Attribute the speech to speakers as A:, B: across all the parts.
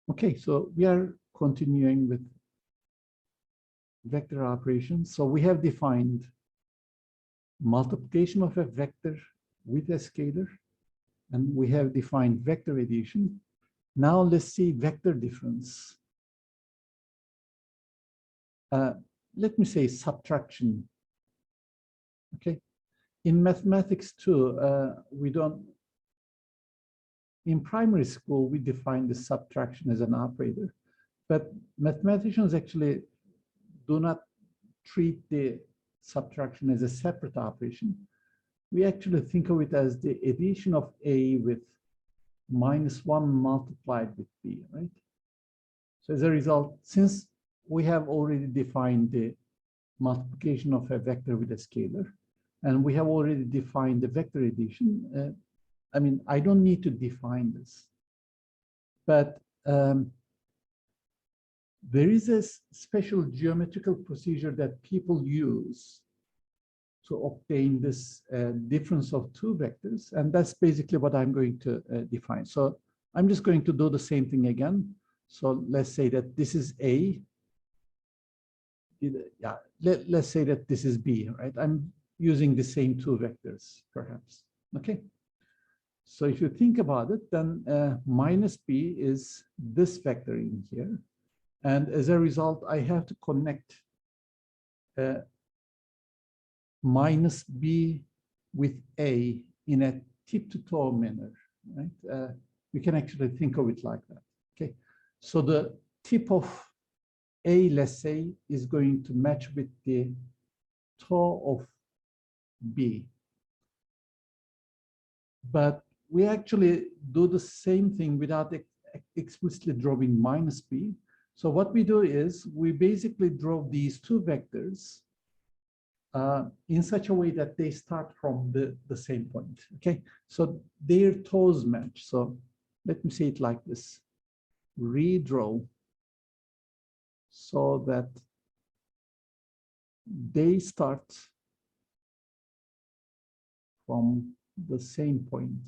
A: Okay, so we are continuing with vector operations. So we have defined multiplication of a vector with a scalar, and we have defined vector addition. Now let's see vector difference. Let me say subtraction. Okay, in mathematics too, in primary school, we define the subtraction as an operator, but mathematicians actually do not treat the subtraction as a separate operation. We actually think of it as the addition of A with -1 multiplied with B, right? So as a result, since we have already defined the multiplication of a vector with a scalar, and we have already defined the vector addition, I mean, I don't need to define this, but there is a special geometrical procedure that people use to obtain this difference of two vectors, and that's basically what I'm going to define. So I'm just going to do the same thing again. So let's say that this is A. Yeah, let's say that this is B, right? I'm using the same two vectors, perhaps. Okay. So if you think about it, then minus B is this vector in here. And as a result, I have to connect minus B with A in a tip-to-toe manner, right? We can actually think of it like that, okay? So the tip of A, let's say, is going to match with the toe of B. But we actually do the same thing without explicitly drawing minus B. So what we do is we basically draw these two vectors in such a way that they start from the same point, okay? So their toes match. So let me say it like this. Redraw so that they start from the same point.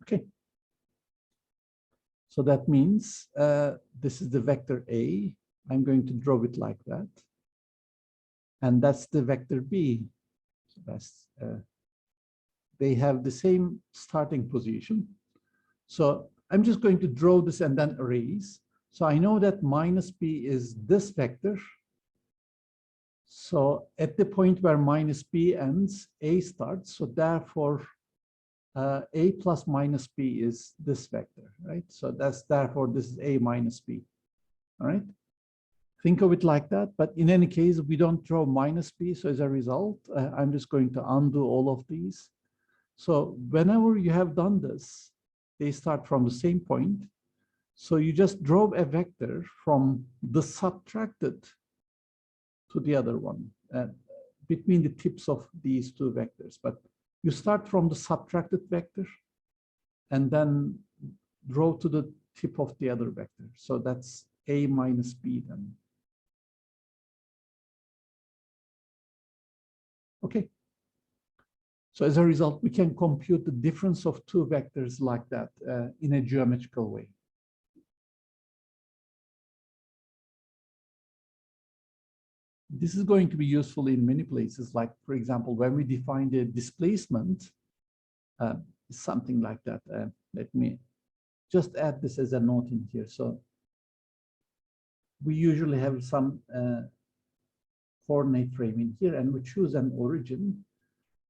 A: Okay. So that means this is the vector A. I'm going to draw it like that. And that's the vector B. So that's, they have the same starting position. So I'm just going to draw this and then erase. So I know that minus B is this vector. So at the point where minus B ends, A starts. So therefore, A plus minus B is this vector, right? So that's therefore this is A minus B, all right? Think of it like that, but in any case, we don't draw minus B. So as a result, I'm just going to undo all of these. So whenever you have done this, they start from the same point. So you just draw a vector from the subtracted to the other one, between the tips of these two vectors. But you start from the subtracted vector and then draw to the tip of the other vector. So that's A minus B then. Okay. So as a result, we can compute the difference of two vectors like that in a geometrical way. This is going to be useful in many places, like, for example, when we define the displacement, something like that. Let me just add this as a note in here. So we usually have some coordinate frame in here, and we choose an origin,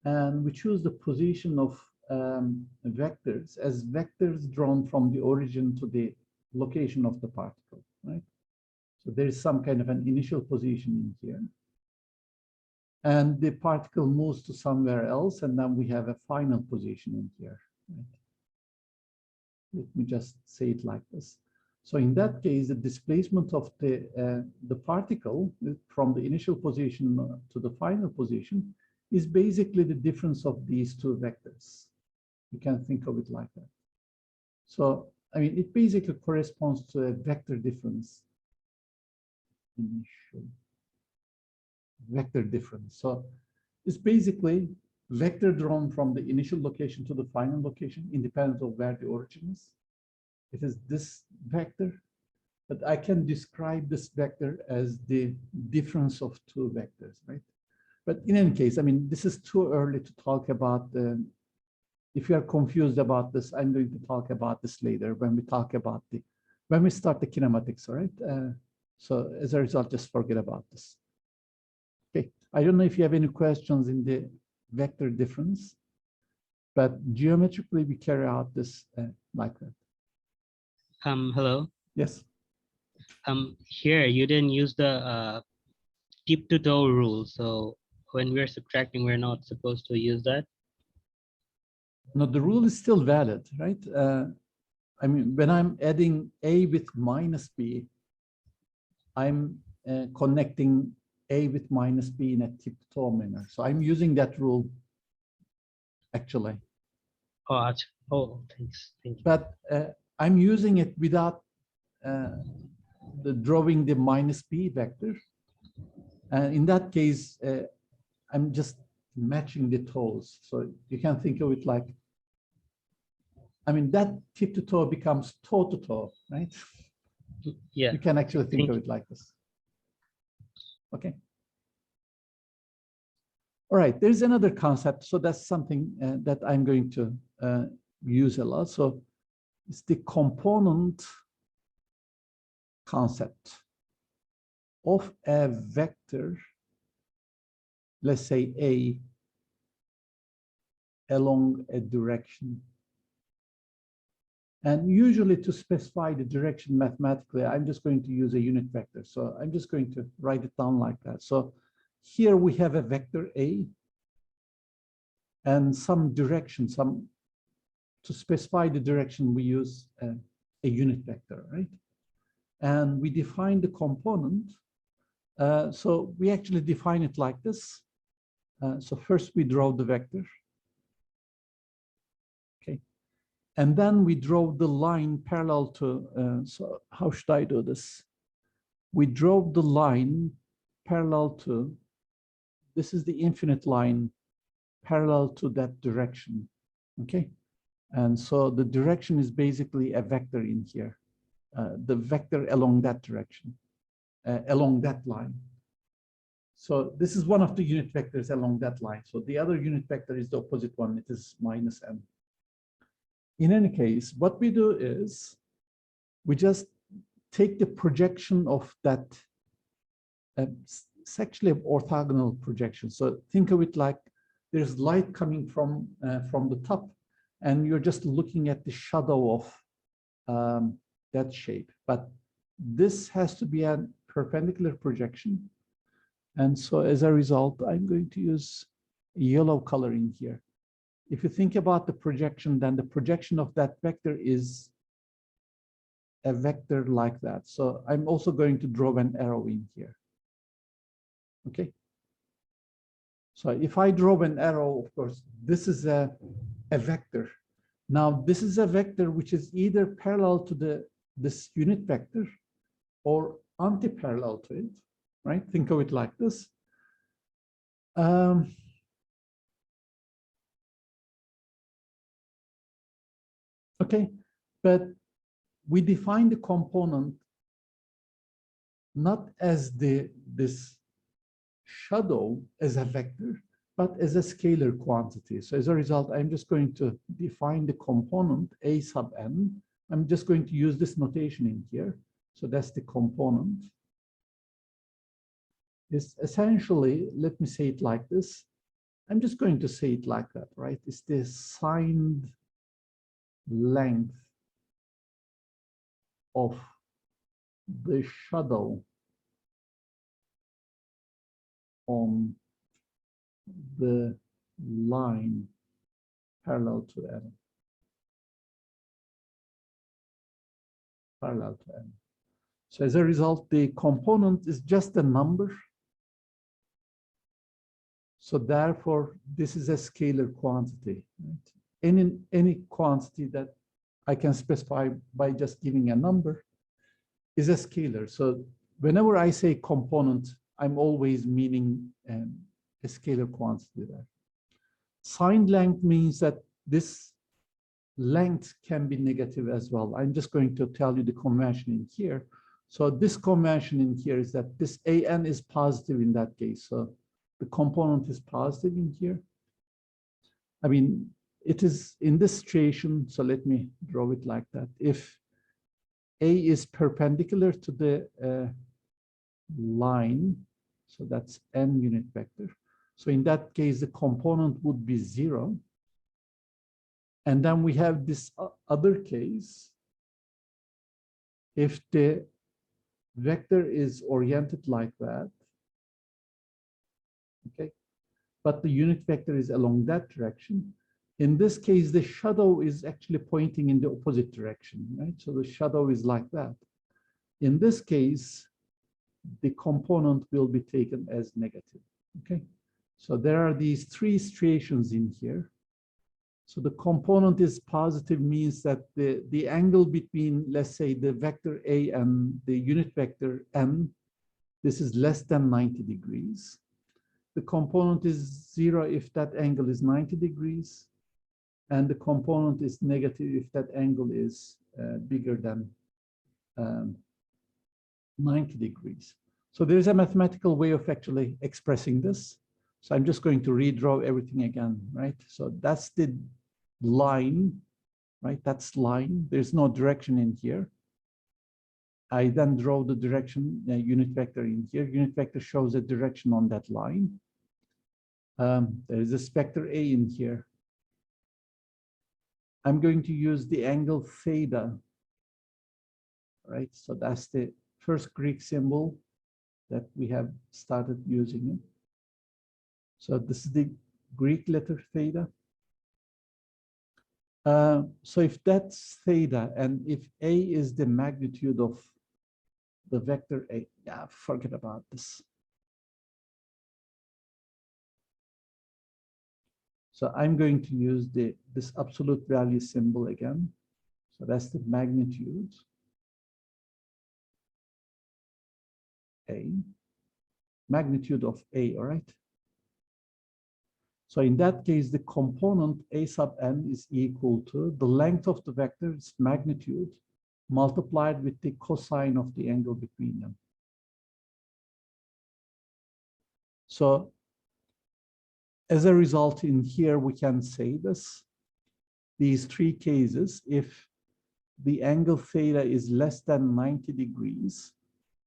A: and we choose the position of vectors as vectors drawn from the origin to the location of the particle, right? So there is some kind of an initial position in here. And the particle moves to somewhere else, and then we have a final position in here, right? Let me just say it like this. So in that case, the displacement of the particle from the initial position to the final position is basically the difference of these two vectors. You can think of it like that. So, I mean, it basically corresponds to a vector difference. Initial vector difference. So it's basically vector drawn from the initial location to the final location, independent of where the origin is. It is this vector, but I can describe this vector as the difference of two vectors, right? But in any case, I mean, this is too early to talk about. If you are confused about this, I'm going to talk about this later when we talk about when we start the kinematics, all right? So as a result, just forget about this. Okay, I don't know if you have any questions in the vector difference, but geometrically we carry out this like that.
B: Hello.
A: Yes.
B: Here you didn't use the tip to toe rule, so when we're subtracting, we're not supposed to use that.
A: No, the rule is still valid, right? I mean, when I'm adding A with minus B, I'm connecting A with minus B in a tip to toe manner. So I'm using that rule actually.
B: Oh, thanks. Thank you.
A: But I'm using it without drawing the minus B vector. And in that case, I'm just matching the toes. So you can think of it like, I mean, that tip to toe becomes toe to toe, right?
B: Yeah.
A: You can actually think of it like this. Okay. All right, there's another concept. So that's something that I'm going to use a lot. So it's the component concept of a vector, let's say A, along a direction. And usually to specify the direction mathematically, I'm just going to use a unit vector. So I'm just going to write it down like that. So here we have a vector A and some direction, to specify the direction, we use a unit vector, right? And we define the component. So we actually define it like this. So first we draw the vector. Okay. And then we draw the line parallel to, so how should I do this? We draw the line parallel to, this is the infinite line parallel to that direction, okay? And so the direction is basically a vector in here, the vector along that direction, along that line. So this is one of the unit vectors along that line. So the other unit vector is the opposite one, it is minus m. In any case, what we do is we just take the projection of that, it's actually an orthogonal projection. So think of it like there's light coming from the top, and you're just looking at the shadow of that shape. But this has to be a perpendicular projection. And so as a result, I'm going to use yellow coloring here. If you think about the projection, then the projection of that vector is a vector like that. So I'm also going to draw an arrow in here. Okay. So if I draw an arrow, of course, this is a vector. Now, this is a vector which is either parallel to this unit vector or anti-parallel to it, right? Think of it like this. Okay, but we define the component not as this shadow as a vector, but as a scalar quantity. So as a result, I'm just going to define the component A sub n. I'm just going to use this notation in here. So that's the component. It's essentially, let me say it like this. I'm just going to say it like that, right? It's the signed length of the shadow on the line parallel to n. Parallel to n. So as a result, the component is just a number. So therefore, this is a scalar quantity. Right? Any quantity that I can specify by just giving a number is a scalar. So whenever I say component, I'm always meaning a scalar quantity there. Signed length means that this length can be negative as well. I'm just going to tell you the convention in here. So this convention in here is that this AN is positive in that case. So the component is positive in here. I mean, it is in this situation. So let me draw it like that. If A is perpendicular to the line, so that's n unit vector. So in that case, the component would be 0. And then we have this other case. If the vector is oriented like that, okay, but the unit vector is along that direction. In this case, the shadow is actually pointing in the opposite direction, right? So the shadow is like that. In this case, the component will be taken as negative, okay? So there are these three situations in here. So the component is positive means that the angle between, let's say, the vector A and the unit vector M, this is less than 90 degrees. The component is 0 if that angle is 90 degrees. And the component is negative if that angle is bigger than 90 degrees. So there's a mathematical way of actually expressing this. So I'm just going to redraw everything again, right? So that's the line, right? That's line. There's no direction in here. I then draw the direction unit vector in here. Unit vector shows a direction on that line. There is a vector A in here. I'm going to use the angle theta, right? So that's the first Greek symbol that we have started using it. So this is the Greek letter theta. So if that's theta, and if A is the magnitude of the vector A, yeah, forget about this. So I'm going to use this absolute value symbol again. So that's the magnitude A, magnitude of A, all right? So in that case, the component A sub n is equal to the length of the vector, its magnitude, multiplied with the cosine of the angle between them. So as a result, in here, we can say this, these three cases, if the angle theta is less than 90 degrees,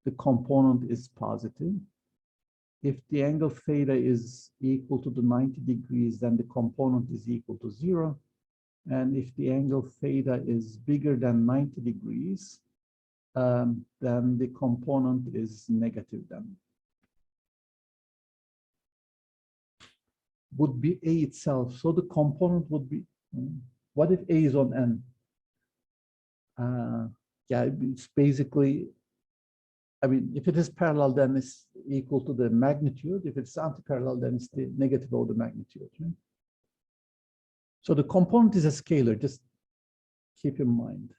A: the component is positive. If the angle theta is equal to the 90 degrees, then the component is equal to 0. And if the angle theta is bigger than 90 degrees, then the component is negative then. Would be A itself. So the component would be, what if A is on N? Yeah, it's basically, I mean, if it is parallel, then it's equal to the magnitude. If it's anti-parallel, then it's the negative of the magnitude. Right? So the component is a scalar, just keep in mind.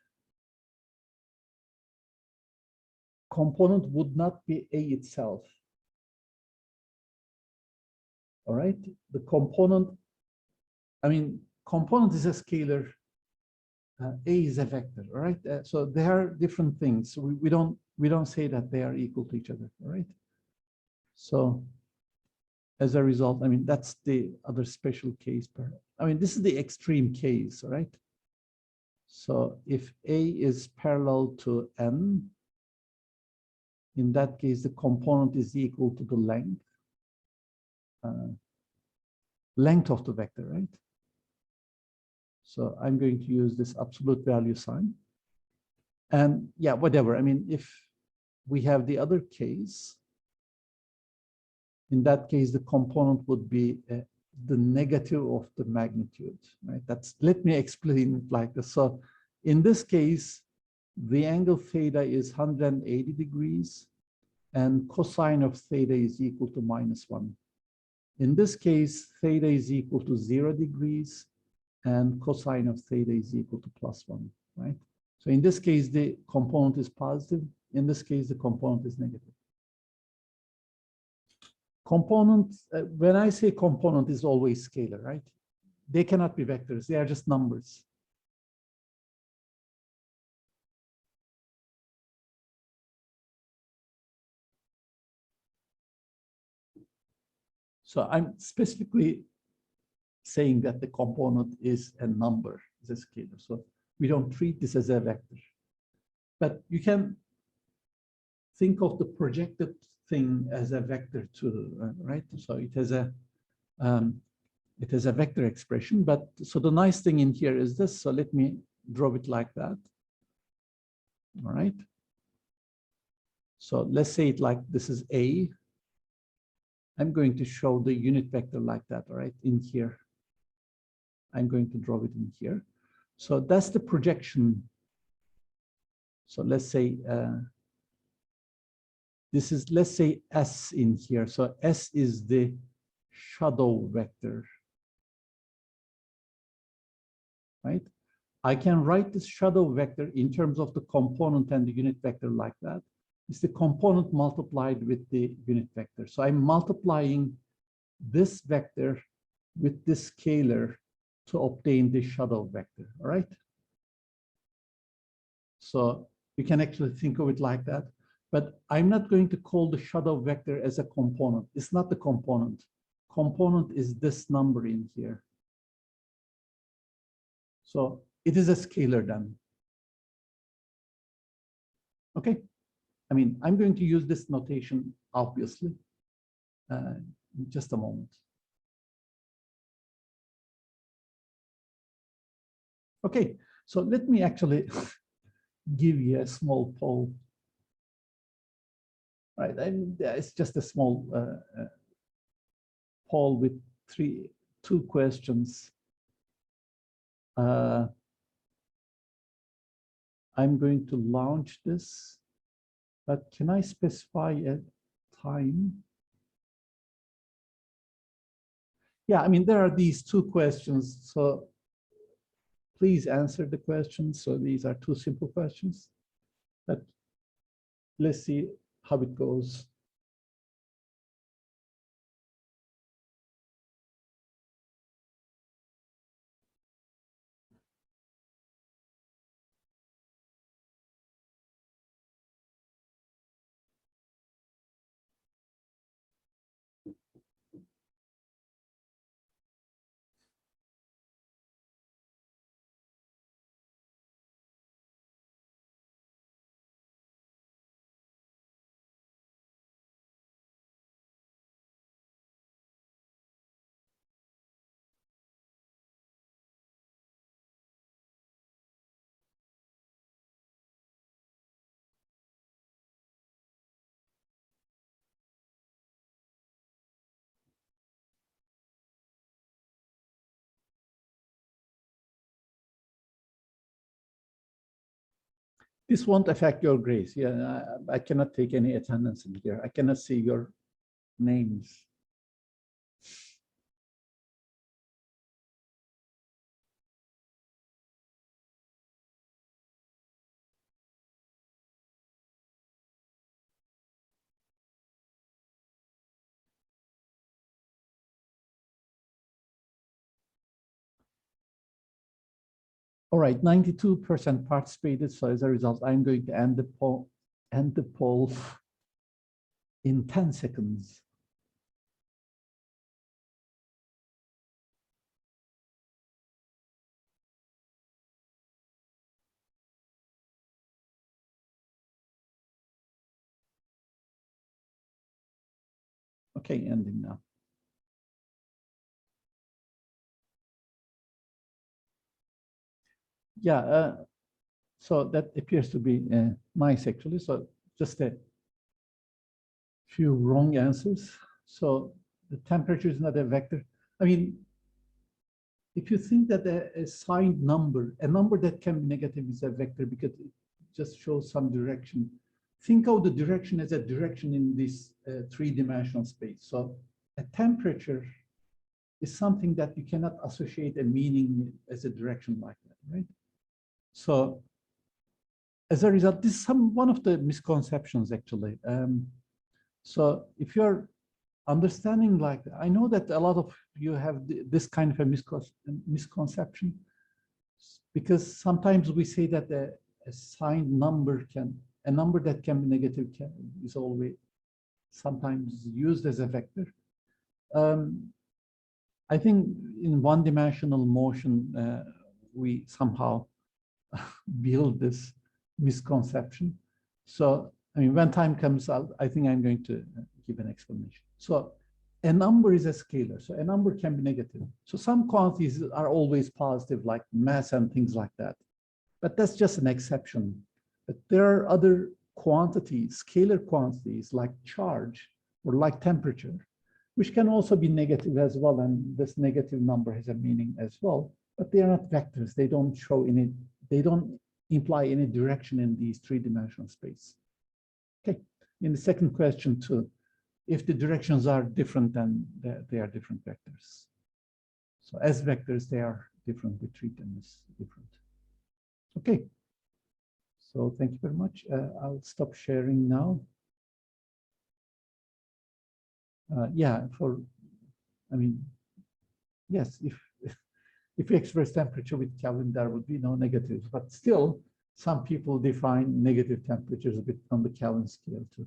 A: Component would not be A itself. All right, the component, I mean, component is a scalar, A is a vector, all right? So they are different things. So we don't say that they are equal to each other, all right? So as a result, I mean, that's the other special case. I mean, this is the extreme case, all right? So if A is parallel to N, in that case, the component is equal to the length of the vector, right? So I'm going to use this absolute value sign. And yeah, whatever. I mean, if we have the other case, in that case, the component would be the negative of the magnitude, right? Let me explain it like this. So in this case, the angle theta is 180 degrees and cosine of theta is equal to -1. In this case, theta is equal to 0 degrees and cosine of theta is equal to +1, right? So in this case, the component is positive. In this case, the component is negative. Component, when I say component, is always scalar, right? they cannot be vectors. They are just numbers. So I'm specifically saying that the component is a number, is a scalar. So we don't treat this as a vector. But you can think of the projected thing as a vector too, right? So it has a vector expression. But so the nice thing in here is this. So let me draw it like that. All right. So let's say it like this is A. I'm going to show the unit vector like that, all right, in here. I'm going to draw it in here. So that's the projection. So let's say this is, let's say S in here. So S is the shadow vector, right? I can write this shadow vector in terms of the component and the unit vector like that. It's the component multiplied with the unit vector. So I'm multiplying this vector with this scalar to obtain the shadow vector, all right? So you can actually think of it like that, but I'm not going to call the shadow vector as a component. It's not the component. Component is this number in here. So it is a scalar then. Okay. I mean, I'm going to use this notation, obviously, in just a moment. Okay, so let me actually give you a small poll. Right, it's just a small poll with two questions. I'm going to launch this, but can I specify a time? Yeah, I mean, there are these two questions, so please answer the questions. So these are two simple questions, but let's see how it goes. This won't affect your grades. Yeah, I cannot take any attendance in here. I cannot see your names. All right, 92% participated. So as a result, I'm going to end the poll in 10 seconds. Okay, ending now. Yeah, so that appears to be nice actually. So just a few wrong answers. So the temperature is not a vector. I mean, if you think that a signed number, a number that can be negative is a vector because it just shows some direction. Think of the direction as a direction in this three-dimensional space. So a temperature is something that you cannot associate a meaning as a direction like that, right? So as a result, this is one of the misconceptions actually. So if you're understanding like that. I know that a lot of you have this kind of a misconception, because sometimes we say that a signed number a number that can be negative is always sometimes used as a vector. I think in one-dimensional motion, we somehow build this misconception. So, I mean, when time comes out, I think I'm going to give an explanation. So a number is a scalar. So a number can be negative. So some quantities are always positive, like mass and things like that. But that's just an exception. But there are other quantities, scalar quantities, like charge or like temperature, which can also be negative as well. And this negative number has a meaning as well. But they are not vectors. They don't show any, they don't imply any direction in these three-dimensional space. Okay, in the second question too, if the directions are different, then they are different vectors. So as vectors, they are different. We treat them as different. Okay, so thank you very much. I'll stop sharing now. Yeah, I mean, yes, if we express temperature with Kelvin, there would be no negatives, but still, some people define negative temperatures a bit on the Kelvin scale too.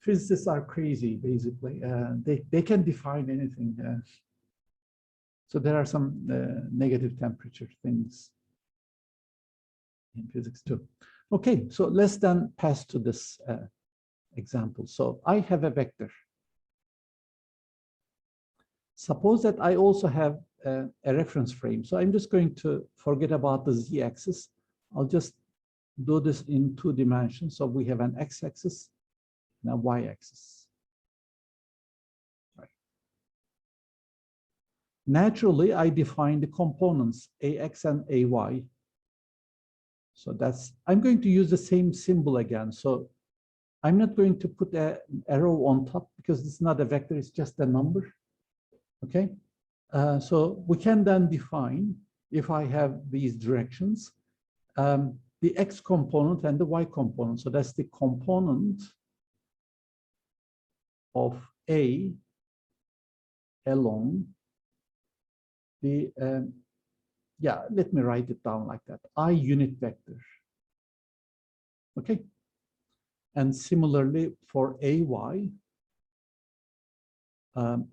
A: Physicists are crazy, basically. They can define anything. So there are some negative temperature things in physics too. Okay, so let's then pass to this example. So I have a vector. Suppose that I also have a reference frame. So I'm just going to forget about the z-axis. I'll just do this in 2 dimensions. So we have an x-axis and a y-axis. Right. Naturally, I define the components ax and ay. So that's, I'm going to use the same symbol again. So I'm not going to put an arrow on top because it's not a vector, it's just a number. Okay, so we can then define, if I have these directions, the x component and the y component. So that's the component of A along the, yeah, let me write it down like that, I unit vector. Okay, and similarly for AY,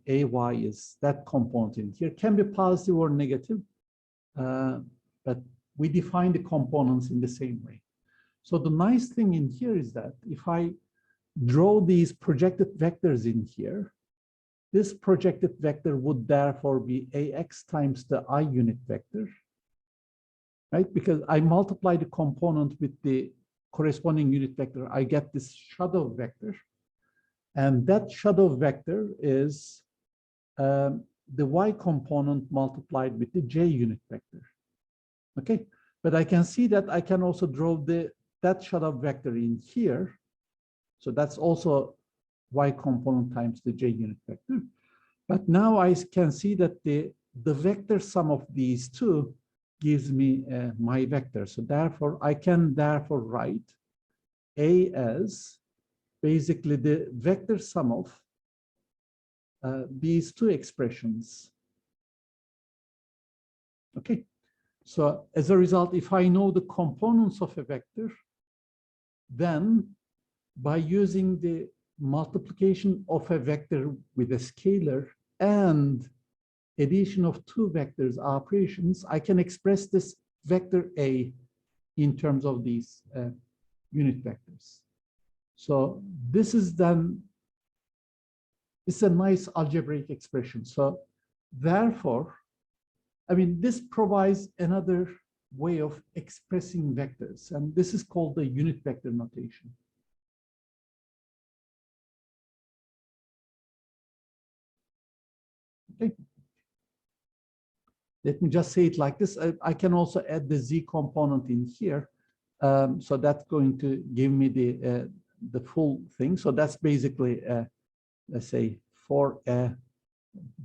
A: AY is that component in here, can be positive or negative, but we define the components in the same way. So the nice thing in here is that if I draw these projected vectors in here, this projected vector would therefore be AX times the I unit vector, right? Because I multiply the component with the corresponding unit vector, I get this shadow vector. And that shadow vector is the y component multiplied with the j unit vector. Okay, but I can see that I can also draw that shadow vector in here. So that's also y component times the j unit vector. But now I can see that the vector sum of these two gives me my vector. So therefore, I can therefore write A as basically the vector sum of these two expressions. Okay, so as a result, if I know the components of a vector, then by using the multiplication of a vector with a scalar and addition of 2 vectors operations, I can express this vector A in terms of these unit vectors. So this is then, it's a nice algebraic expression. So therefore, I mean, this provides another way of expressing vectors, and this is called the unit vector notation. Okay. Let me just say it like this. I can also add the z component in here. So that's going to give me the full thing. So that's basically, let's say, for a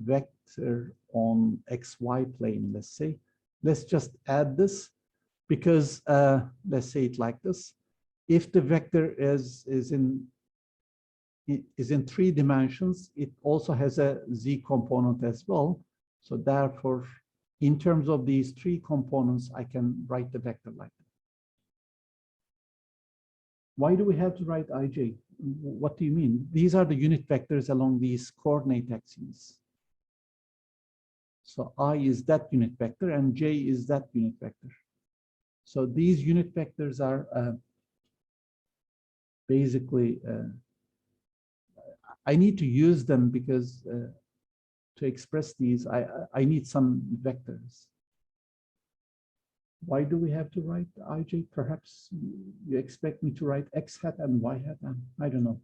A: vector on xy plane, let's say. Let's just add this because, let's say it like this. If the vector is in is in 3 dimensions. It also has a z component as well. So therefore, in terms of these 3 components, I can write the vector like that. Why do we have to write ij? What do you mean? These are the unit vectors along these coordinate axes. So I is that unit vector and j is that unit vector. So these unit vectors are basically, I need to use them because to express these, I need some vectors. Why do we have to write ij? Perhaps you expect me to write x hat and y hat, and I don't know.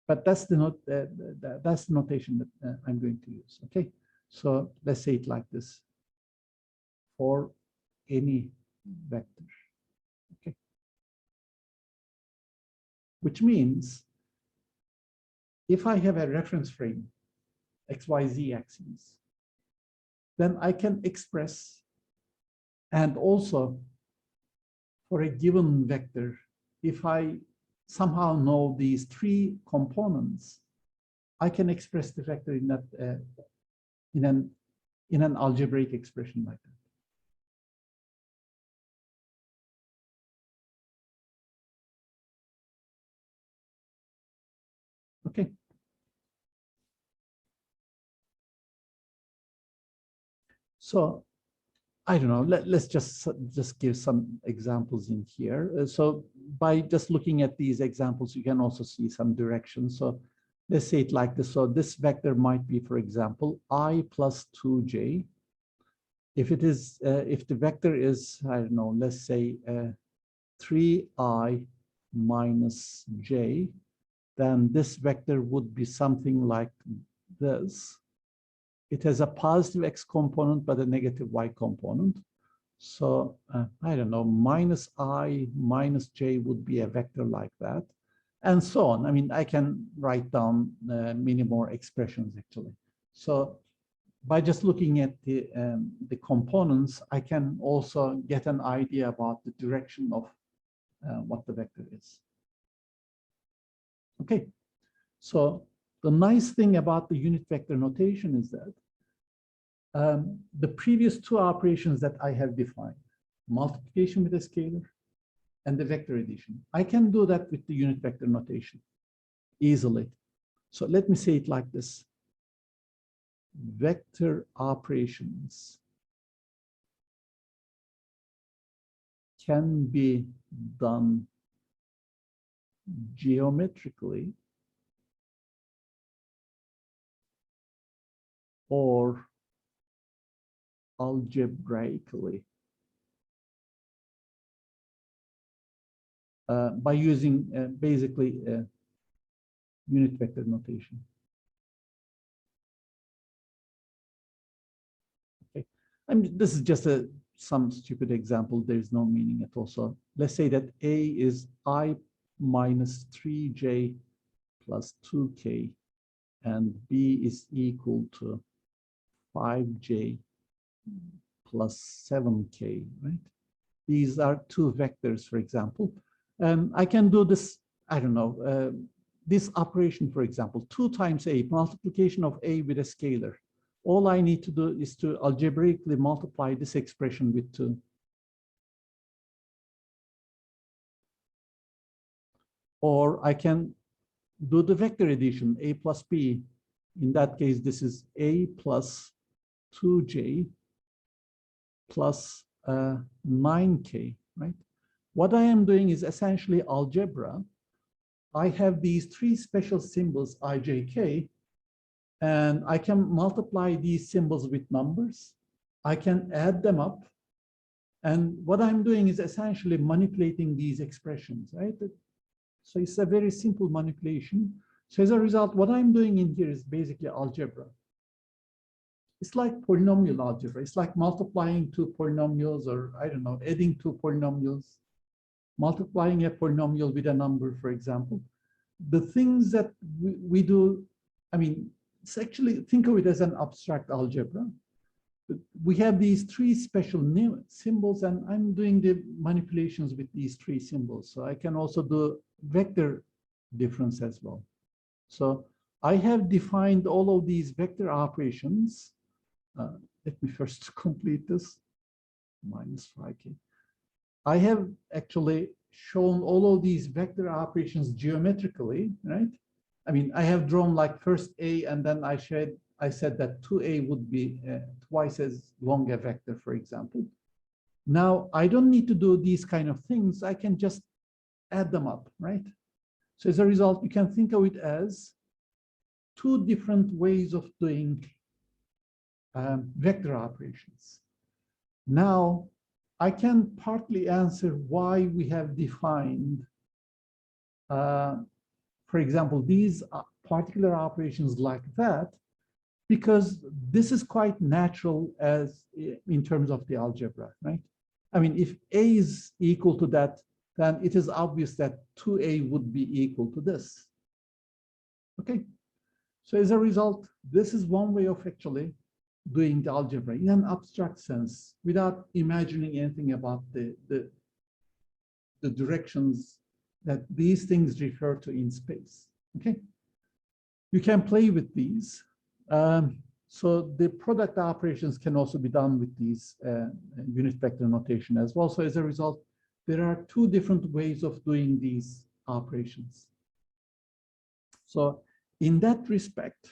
A: But that's the that's the notation that I'm going to use. Okay, so let's say it like this: for any vector. Okay, which means if I have a reference frame, x, y, z axes, then I can express. And also, for a given vector, if I somehow know these 3 components, I can express the vector in that in an algebraic expression like that. Okay. So I don't know, let's just give some examples in here. So by just looking at these examples, you can also see some direction. So let's say it like this. So this vector might be, for example, I plus 2j. If it is, if the vector is, I don't know, let's say 3i minus j, then this vector would be something like this. It has a positive x component, but a negative y component. So I don't know, minus I minus j would be a vector like that, and so on. I mean, I can write down many more expressions actually. So by just looking at the components, I can also get an idea about the direction of what the vector is. Okay, so the nice thing about the unit vector notation is that the previous 2 operations that I have defined, multiplication with a scalar and the vector addition, I can do that with the unit vector notation easily. So let me say it like this. Vector operations can be done geometrically or algebraically by using basically unit vector notation. Okay, I mean, this is just some stupid example. There is no meaning at all. So let's say that A is I minus 3j plus 2k, and B is equal to 5j plus 7k, right? These are 2 vectors, for example. I can do this, I don't know, this operation, for example, 2 times a, multiplication of a with a scalar. All I need to do is to algebraically multiply this expression with 2. Or I can do the vector addition, a plus b. In that case, this is a plus 2j plus 9k, right? What I am doing is essentially algebra. I have these 3 special symbols, I, j, k, and I can multiply these symbols with numbers. I can add them up. And what I'm doing is essentially manipulating these expressions, right? So it's a very simple manipulation. So as a result, what I'm doing in here is basically algebra. It's like polynomial algebra. It's like multiplying 2 polynomials, or I don't know, adding 2 polynomials, multiplying a polynomial with a number, for example. The things that we do, I mean, it's actually, think of it as an abstract algebra. But we have these 3 special symbols, and I'm doing the manipulations with these 3 symbols. So I can also do vector difference as well. So I have defined all of these vector operations. Let me first complete this. Minus 5k. I have actually shown all of these vector operations geometrically, right? I mean, I have drawn like first A, and then I said that 2A would be twice as long a vector, for example. Now, I don't need to do these kind of things. I can just add them up, right? So as a result, you can think of it as two different ways of doing vector operations. Now, I can partly answer why we have defined, for example, these particular operations like that, because this is quite natural as in terms of the algebra, right? I mean, if A is equal to that, then it is obvious that 2A would be equal to this. Okay, so as a result, this is one way of actually doing the algebra in an abstract sense without imagining anything about the directions that these things refer to in space. Okay, you can play with these. So the product operations can also be done with these unit vector notation as well. So as a result, there are two different ways of doing these operations. So in that respect,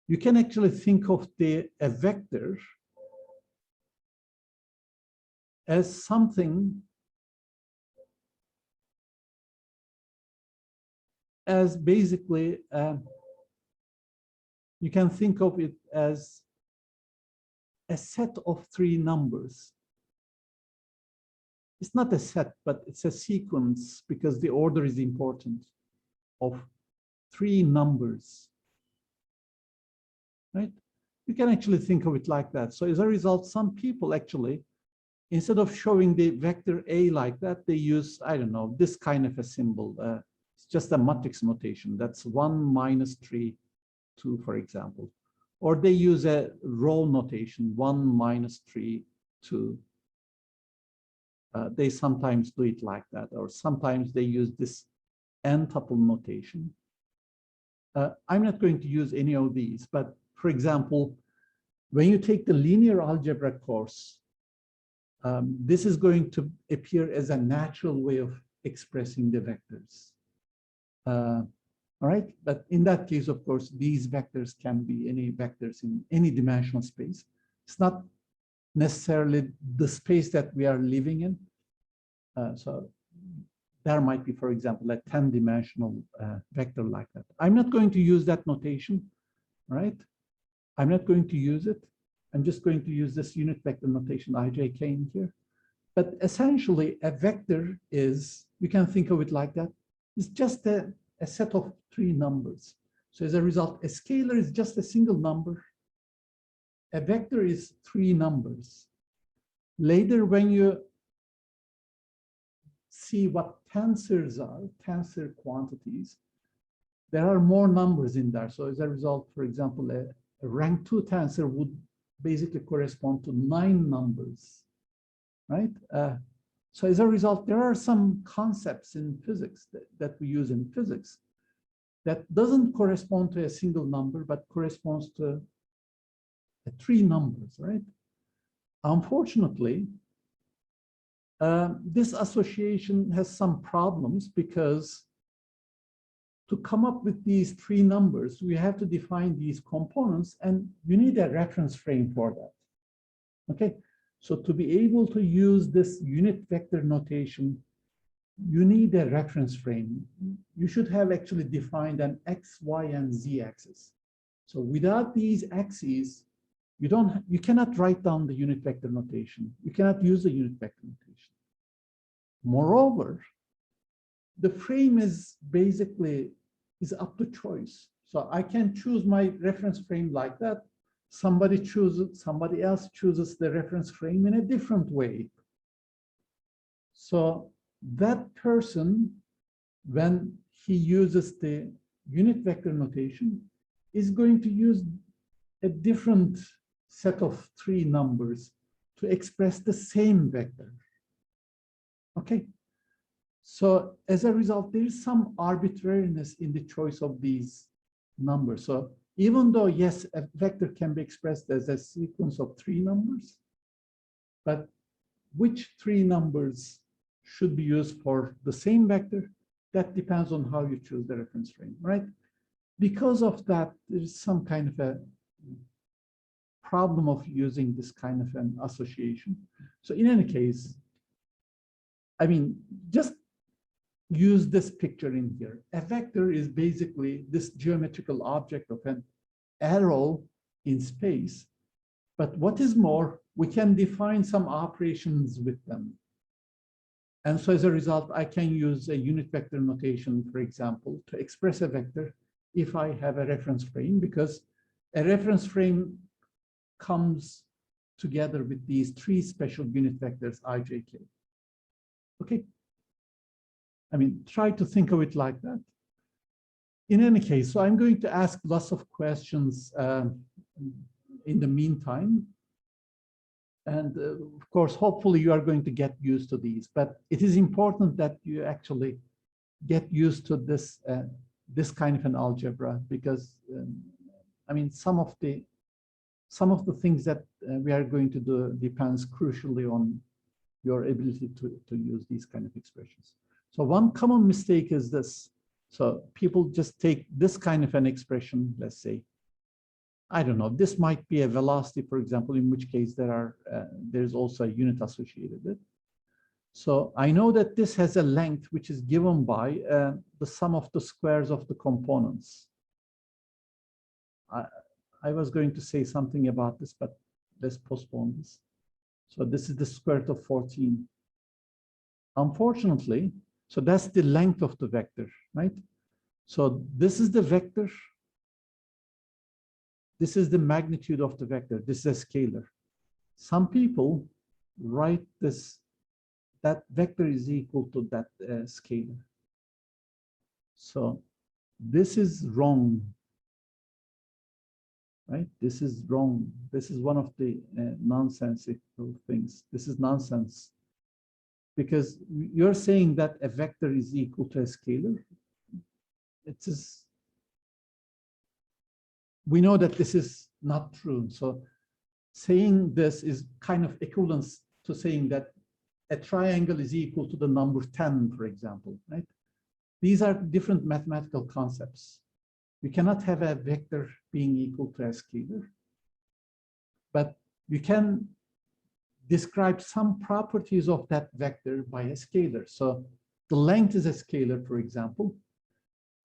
A: you can actually think of a vector as something as basically, you can think of it as a set of three numbers. It's not a set, but it's a sequence because the order is important of three numbers, right? You can actually think of it like that. So as a result, some people actually, instead of showing the vector A like that, they use, I don't know, this kind of a symbol. It's just a matrix notation. That's 1 minus 3, 2, for example. Or they use a row notation, 1 minus 3, 2. They sometimes do it like that, or sometimes they use this n-tuple notation. I'm not going to use any of these, but for example, when you take the linear algebra course, this is going to appear as a natural way of expressing the vectors. All right, but in that case, of course, these vectors can be any vectors in any dimensional space. It's not necessarily the space that we are living in. So there might be, for example, a 10-dimensional vector like that. I'm not going to use that notation, right? I'm not going to use it. I'm just going to use this unit vector notation, ijk in here. But essentially, a vector is, you can think of it like that. It's just a set of three numbers. So as a result, a scalar is just a single number. A vector is three numbers. Later, when you see what tensors are, tensor quantities, there are more numbers in there. So as a result, for example, a rank 2 tensor would basically correspond to 9 numbers, right? So as a result, there are some concepts in physics that we use in physics that doesn't correspond to a single number, but corresponds to three numbers, right? Unfortunately, this association has some problems because to come up with these three numbers, we have to define these components, and you need a reference frame for that. Okay, so to be able to use this unit vector notation, you need a reference frame. You should have actually defined an X, Y, and Z axis. So without these axes, you cannot write down the unit vector notation. You cannot use the unit vector notation. Moreover, the frame is basically up to choice. So I can choose my reference frame like that. Somebody else chooses the reference frame in a different way. So that person, when he uses the unit vector notation, is going to use a different set of three numbers to express the same vector. Okay, So as a result, there is some arbitrariness in the choice of these numbers. So even though, yes, a vector can be expressed as a sequence of 3 numbers, but which 3 numbers should be used for the same vector, that depends on how you choose the reference frame, right? Because of that, there's some kind of a problem of using this kind of an association. So in any case, I mean, just use this picture in here. A vector is basically this geometrical object of an arrow in space. But what is more, we can define some operations with them. And so as a result, I can use a unit vector notation, for example, to express a vector if I have a reference frame, because a reference frame comes together with these 3 special unit vectors, I, J, K. Okay. I mean, try to think of it like that. In any case, so I'm going to ask lots of questions in the meantime. And of course, hopefully you are going to get used to these, but it is important that you actually get used to this, this kind of an algebra, because I mean, some of the things that we are going to do depends crucially on your ability to use these kind of expressions. So one common mistake is this. So people just take this kind of an expression, let's say, I don't know, this might be a velocity, for example, in which case there's also a unit associated with it. So I know that this has a length which is given by the sum of the squares of the components. I was going to say something about this, but let's postpone this. So this is the square root of 14. Unfortunately, so that's the length of the vector, right? So this is the vector. This is the magnitude of the vector. This is a scalar. Some people write this, that vector is equal to that scalar. So this is wrong, right? This is wrong. This is one of the nonsensical things. This is nonsense, because you're saying that a vector is equal to a scalar. It is, we know that this is not true. So saying this is kind of equivalent to saying that a triangle is equal to the number 10, for example, right? These are different mathematical concepts. You cannot have a vector being equal to a scalar, but you can describe some properties of that vector by a scalar. So the length is a scalar, for example.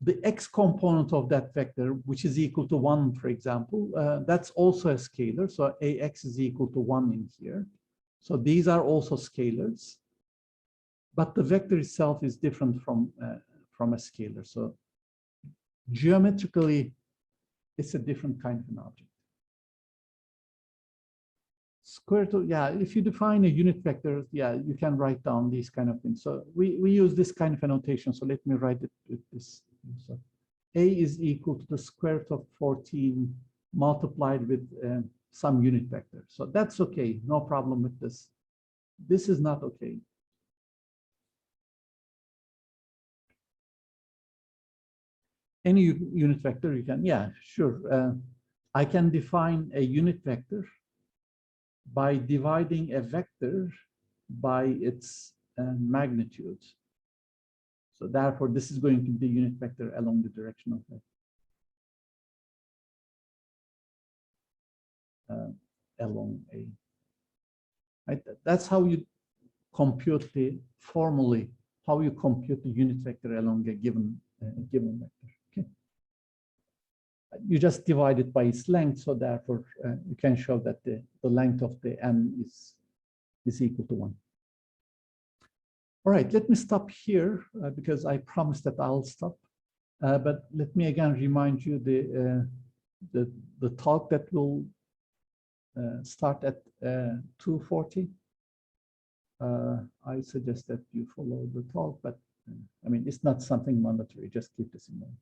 A: The x component of that vector, which is equal to 1, for example, that's also a scalar. So ax is equal to 1 in here. So these are also scalars. But the vector itself is different from a scalar. So geometrically, it's a different kind of an object. Square root of, yeah, if you define a unit vector, yeah, you can write down these kind of things. So we use this kind of annotation. So let me write it with this. So a is equal to the square root of 14 multiplied with some unit vector. So that's okay, no problem with this. This is not okay. Any unit vector you can, yeah, sure. I can define a unit vector by dividing a vector by its magnitude. So therefore, this is going to be the unit vector along the direction of it, along A. Right? That's how you compute the, formally, how you compute the unit vector along a given vector. Okay. You just divide it by its length, so therefore you can show that the length of the n is equal to 1. All right, let me stop here because I promised that I'll stop. But let me again remind you the talk that will start at 2:40. I suggest that you follow the talk, but I mean, it's not something mandatory. Just keep this in mind.